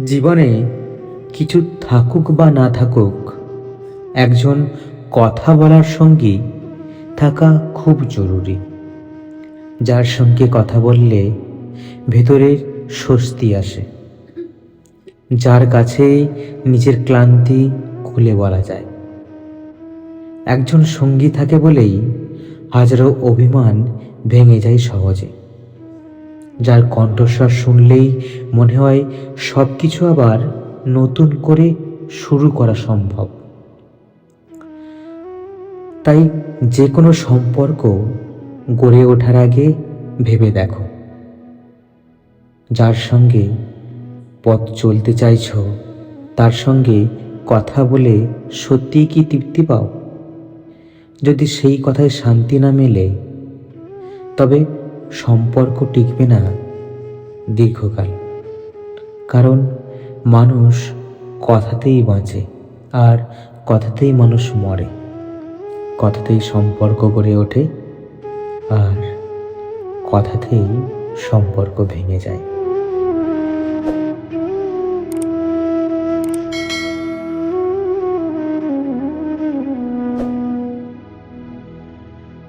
জীবনে কিছু থাকুক বা না থাকুক, একজন কথা বলার সঙ্গী থাকা খুব জরুরি। যার সঙ্গে কথা বললে ভেতরে স্বস্তি আসে, যার কাছে নিজের ক্লান্তি খুলে বলা যায়। একজন সঙ্গী থাকে বলেই হাজারো অভিমান ভেঙে যায় সহজে। যার কণ্ঠস্বর শুনলেই মনে হয় সব কিছু আবার নতুন করে শুরু করা সম্ভব। তাই যে কোনো সম্পর্ক গড়ে ওঠার আগে ভেবে দেখো, যার সঙ্গে পথ চলতে চাইছ তার সঙ্গে কথা বলে সত্যিই কি তৃপ্তি পাও? যদি সেই কথায় শান্তি না মেলে, তবে সম্পর্ক টিকবে না দীর্ঘকাল। কারণ মানুষ কথাতেই বাঁচে, আর কথাতেই মানুষ মরে, কথাতেই সম্পর্ক গড়ে ওঠে, আর কথাতেই সম্পর্ক ভেঙে যায়।